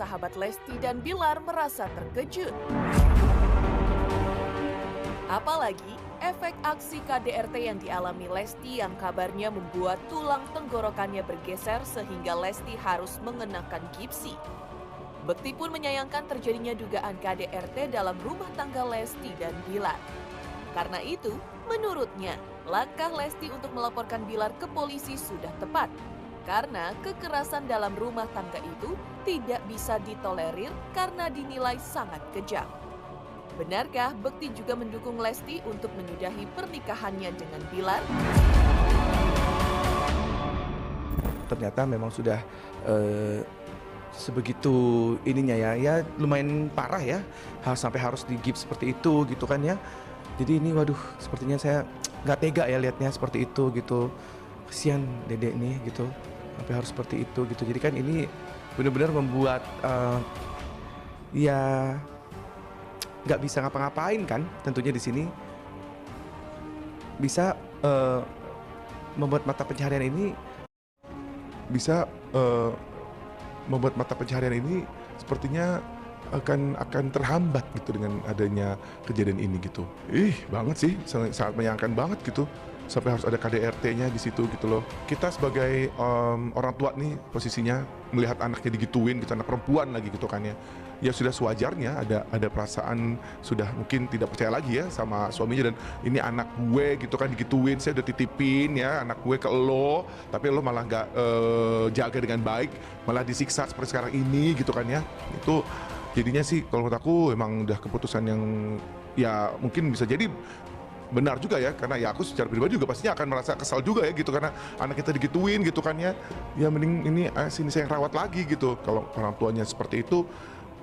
sahabat Lesti dan Bilar merasa terkejut. Apalagi efek aksi KDRT yang dialami Lesti yang kabarnya membuat tulang tenggorokannya bergeser sehingga Lesti harus mengenakan gipsi. Bekti pun menyayangkan terjadinya dugaan KDRT dalam rumah tangga Lesti dan Bilar. Karena itu, menurutnya, langkah Lesti untuk melaporkan Bilar ke polisi sudah tepat. Karena kekerasan dalam rumah tangga itu tidak bisa ditolerir karena dinilai sangat kejam. Benarkah Bekti juga mendukung Lesti untuk menyudahi pernikahannya dengan Bilar? Ternyata memang sudah sebegitu ininya ya lumayan parah ya, sampai harus digips seperti itu gitu kan ya. Jadi ini waduh, sepertinya saya nggak tega ya lihatnya seperti itu gitu. Kasihan dedek nih gitu, sampai harus seperti itu gitu. Jadi kan ini benar-benar membuat ya nggak bisa ngapa-ngapain kan tentunya di sini. Bisa membuat mata pencaharian ini sepertinya akan terhambat gitu dengan adanya kejadian ini gitu. Banget sih, sangat menyayangkan banget gitu. Sampai harus ada KDRT-nya di situ gitu loh. Kita sebagai orang tua nih posisinya melihat anaknya digituin gitu, anak perempuan lagi gitu kan ya. Ya sudah sewajarnya ada perasaan sudah mungkin tidak percaya lagi ya sama suaminya, dan ini anak gue gitu kan digituin, saya udah titipin ya anak gue ke lo, tapi lo malah nggak jaga dengan baik, malah disiksa seperti sekarang ini gitu kan ya. Itu jadinya sih kalau menurut aku emang udah keputusan yang ya mungkin bisa jadi benar juga ya, karena ya aku secara pribadi juga pastinya akan merasa kesal juga ya gitu, karena anak kita digituin gitu kan ya. Ya mending ini sini saya yang rawat lagi gitu. Kalau orang tuanya seperti itu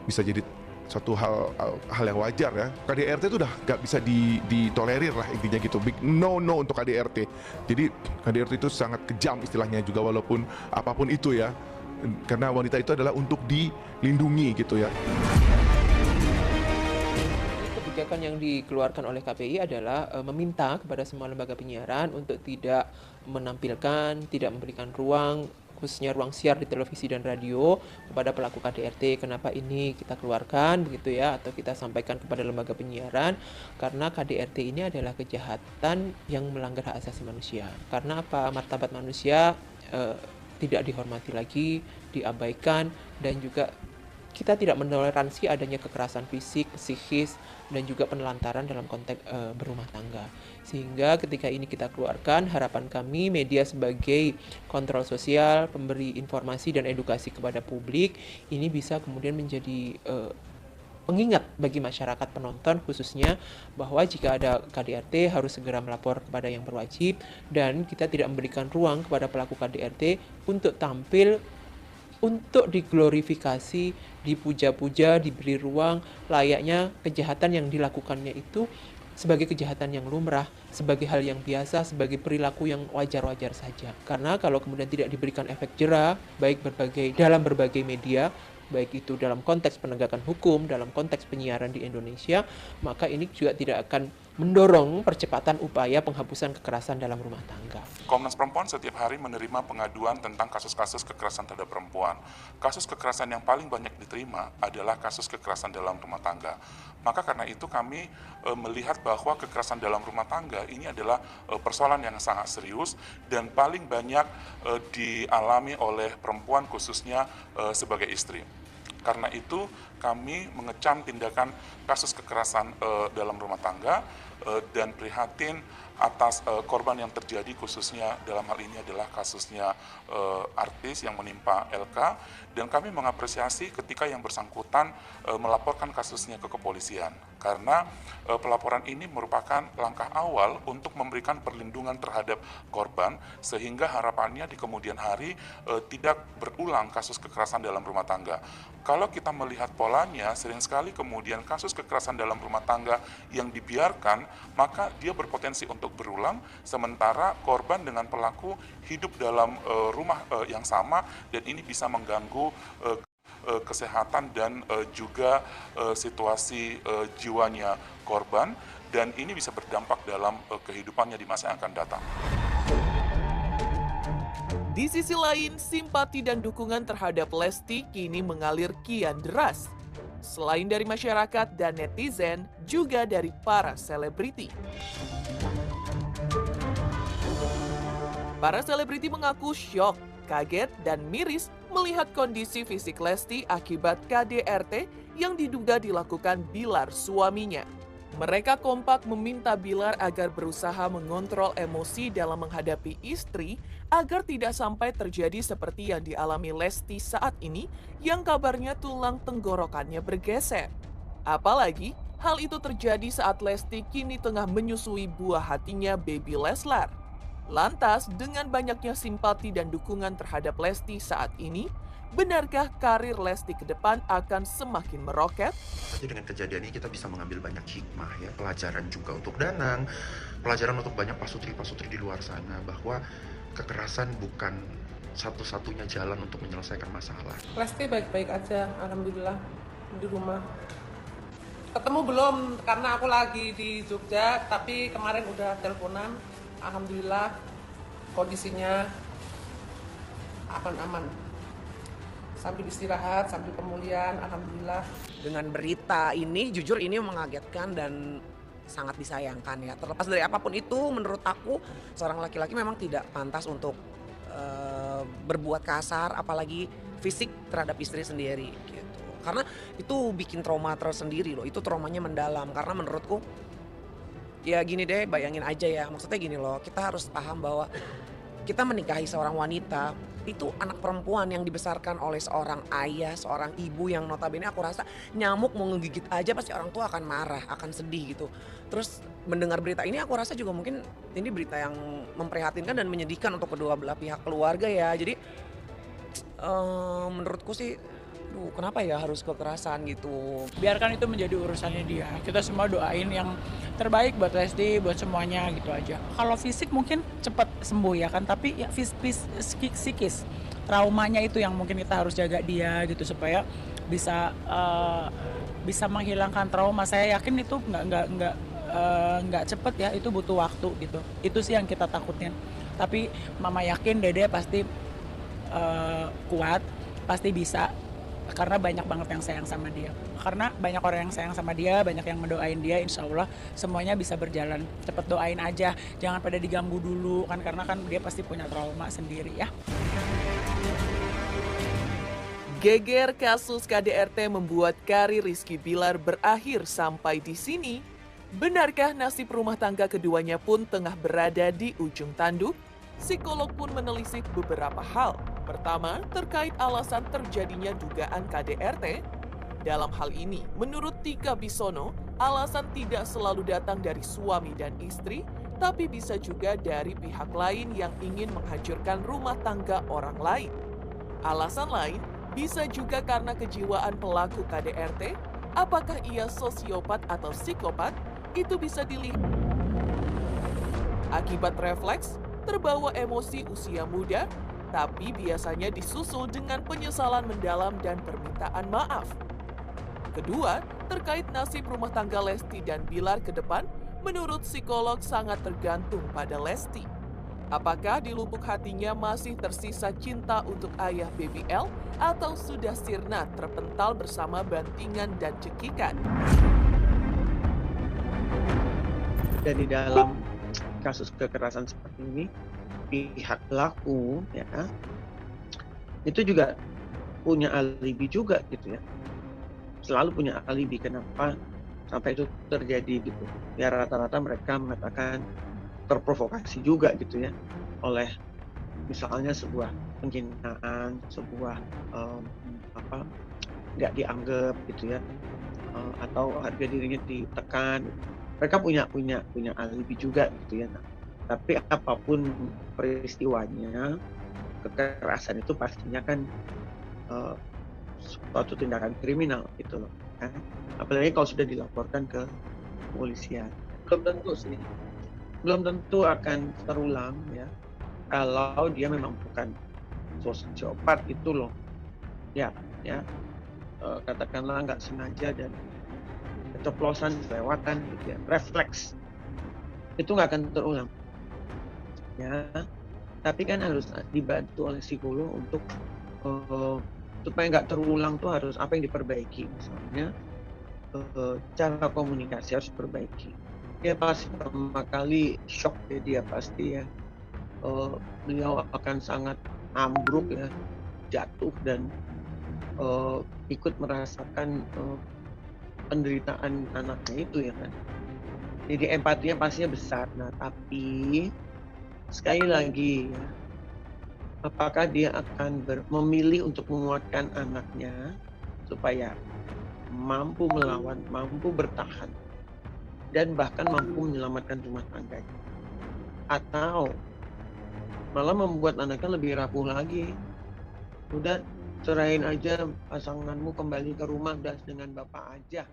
bisa jadi suatu hal yang wajar ya. KDRT itu udah nggak bisa ditolerir lah intinya gitu. Big no untuk KDRT. Jadi KDRT itu sangat kejam istilahnya juga, walaupun apapun itu ya. Karena wanita itu adalah untuk dilindungi gitu ya. Kebijakan yang dikeluarkan oleh KPI adalah meminta kepada semua lembaga penyiaran untuk tidak menampilkan, tidak memberikan ruang, khususnya ruang siar di televisi dan radio kepada pelaku KDRT. Kenapa ini kita keluarkan begitu ya, atau kita sampaikan kepada lembaga penyiaran? Karena KDRT ini adalah kejahatan yang melanggar hak asasi manusia. Karena apa? Martabat manusia tidak dihormati lagi, diabaikan, dan juga kita tidak menoleransi adanya kekerasan fisik, psikis, dan juga penelantaran dalam konteks berumah tangga. Sehingga ketika ini kita keluarkan, harapan kami media sebagai kontrol sosial, pemberi informasi dan edukasi kepada publik, ini bisa kemudian menjadi pengingat bagi masyarakat penonton khususnya, bahwa jika ada KDRT harus segera melapor kepada yang berwajib, dan kita tidak memberikan ruang kepada pelaku KDRT untuk tampil, untuk diglorifikasi, dipuja-puja, diberi ruang layaknya kejahatan yang dilakukannya itu sebagai kejahatan yang lumrah, sebagai hal yang biasa, sebagai perilaku yang wajar-wajar saja. Karena kalau kemudian tidak diberikan efek jera, baik dalam berbagai media, baik itu dalam konteks penegakan hukum, dalam konteks penyiaran di Indonesia, maka ini juga tidak akan mendorong percepatan upaya penghapusan kekerasan dalam rumah tangga. Komnas Perempuan setiap hari menerima pengaduan tentang kasus-kasus kekerasan terhadap perempuan. Kasus kekerasan yang paling banyak diterima adalah kasus kekerasan dalam rumah tangga. Maka karena itu kami melihat bahwa kekerasan dalam rumah tangga ini adalah persoalan yang sangat serius dan paling banyak dialami oleh perempuan, khususnya sebagai istri. Karena itu kami mengecam tindakan kasus kekerasan dalam rumah tangga dan prihatin atas korban yang terjadi, khususnya dalam hal ini adalah kasusnya artis yang menimpa LK, dan kami mengapresiasi ketika yang bersangkutan melaporkan kasusnya ke kepolisian, karena pelaporan ini merupakan langkah awal untuk memberikan perlindungan terhadap korban, sehingga harapannya di kemudian hari tidak berulang kasus kekerasan dalam rumah tangga. Kalau kita melihat polanya, sering sekali kemudian kasus kekerasan dalam rumah tangga yang dibiarkan, maka dia berpotensi untuk berulang, sementara korban dengan pelaku hidup dalam rumah yang sama, dan ini bisa mengganggu kesehatan dan juga situasi jiwanya korban, dan ini bisa berdampak dalam kehidupannya di masa yang akan datang. Di sisi lain, simpati dan dukungan terhadap Lesti kini mengalir kian deras. Selain dari masyarakat dan netizen, juga dari para selebriti. Para selebriti mengaku syok, kaget, dan miris melihat kondisi fisik Lesti akibat KDRT yang diduga dilakukan Bilar suaminya. Mereka kompak meminta Bilar agar berusaha mengontrol emosi dalam menghadapi istri agar tidak sampai terjadi seperti yang dialami Lesti saat ini yang kabarnya tulang tenggorokannya bergeser. Apalagi hal itu terjadi saat Lesti kini tengah menyusui buah hatinya baby Leslar. Lantas, dengan banyaknya simpati dan dukungan terhadap Lesti saat ini, benarkah karir Lesti ke depan akan semakin meroket? Jadi dengan kejadian ini kita bisa mengambil banyak hikmah ya, pelajaran juga untuk Danang, pelajaran untuk banyak pasutri-pasutri di luar sana bahwa kekerasan bukan satu-satunya jalan untuk menyelesaikan masalah. Lesti baik-baik aja, alhamdulillah di rumah. Ketemu belum karena aku lagi di Jogja, tapi kemarin udah teleponan. Alhamdulillah kondisinya aman-aman. Sambil istirahat, sambil pemulihan, alhamdulillah. Dengan berita ini, jujur ini mengagetkan dan sangat disayangkan ya. Terlepas dari apapun itu, menurut aku seorang laki-laki memang tidak pantas untuk berbuat kasar, apalagi fisik terhadap istri sendiri gitu. Karena itu bikin trauma tersendiri loh, itu traumanya mendalam. Karena menurutku, ya gini deh, bayangin aja ya, maksudnya gini loh, kita harus paham bahwa kita menikahi seorang wanita, itu anak perempuan yang dibesarkan oleh seorang ayah, seorang ibu yang notabene aku rasa nyamuk mau ngegigit aja pasti orang tua akan marah, akan sedih gitu. Terus mendengar berita ini aku rasa juga mungkin ini berita yang memprihatinkan dan menyedihkan untuk kedua belah pihak keluarga ya. Jadi menurutku sih, kenapa ya harus kekerasan gitu. Biarkan itu menjadi urusannya dia. Kita semua doain yang terbaik buat Lesti, buat semuanya gitu aja. Kalau fisik mungkin cepat sembuh ya kan, tapi ya psikis, traumanya itu yang mungkin kita harus jaga dia gitu supaya bisa menghilangkan trauma. Saya yakin itu nggak cepet ya, itu butuh waktu gitu. Itu sih yang kita takutin. Tapi Mama yakin Dede pasti kuat, pasti bisa. Karena banyak banget yang sayang sama dia. Karena banyak orang yang sayang sama dia, banyak yang mendoain dia, insya Allah semuanya bisa berjalan. Cepet doain aja, jangan pada diganggu dulu kan, karena kan dia pasti punya trauma sendiri ya. Geger kasus KDRT membuat karir Rizky Bilar berakhir sampai di sini. Benarkah nasib rumah tangga keduanya pun tengah berada di ujung tanduk? Psikolog pun menelisik beberapa hal. Pertama, terkait alasan terjadinya dugaan KDRT. Dalam hal ini, menurut Tika Bisono, alasan tidak selalu datang dari suami dan istri, tapi bisa juga dari pihak lain yang ingin menghancurkan rumah tangga orang lain. Alasan lain bisa juga karena kejiwaan pelaku KDRT. Apakah ia sosiopat atau psikopat? Itu bisa dilihat. Akibat refleks, terbawa emosi usia muda, tapi biasanya disusul dengan penyesalan mendalam dan permintaan maaf. Kedua, terkait nasib rumah tangga Lesti dan Bilar ke depan, menurut psikolog sangat tergantung pada Lesti. Apakah di lubuk hatinya masih tersisa cinta untuk ayah baby L atau sudah sirna terpental bersama bantingan dan cekikan? Dan di dalam kasus kekerasan seperti ini, pihak pelaku ya itu juga punya alibi juga gitu ya, selalu punya alibi kenapa sampai itu terjadi gitu ya. Rata-rata mereka mengatakan terprovokasi juga gitu ya oleh misalnya sebuah penghinaan, sebuah nggak dianggap gitu ya, atau harga dirinya ditekan. Mereka punya alibi juga gitu ya. Nah, tapi apapun peristiwanya, kekerasan itu pastinya kan suatu tindakan kriminal gitu loh. Kan? Apalagi kalau sudah dilaporkan ke kepolisian. Belum tentu akan terulang ya. Kalau dia memang bukan sosiopat itu loh. Ya, katakanlah nggak sengaja dan keceplosan, kelewatan gitu ya, refleks, itu nggak akan terulang ya. Tapi kan harus dibantu oleh psikolog untuk supaya nggak terulang tuh harus apa yang diperbaiki. Misalnya cara komunikasi harus diperbaiki. Dia pasti pertama kali shock ya, dia pasti ya. Beliau akan sangat ambruk ya, jatuh dan ikut merasakan penderitaan anaknya itu ya kan. Jadi empatinya pastinya besar. Nah tapi sekali lagi ya, apakah dia akan memilih untuk menguatkan anaknya supaya mampu melawan, mampu bertahan, dan bahkan mampu menyelamatkan rumah tangganya, atau malah membuat anaknya lebih rapuh lagi. Udah cerain aja pasanganmu, kembali ke rumah udah dengan bapak aja.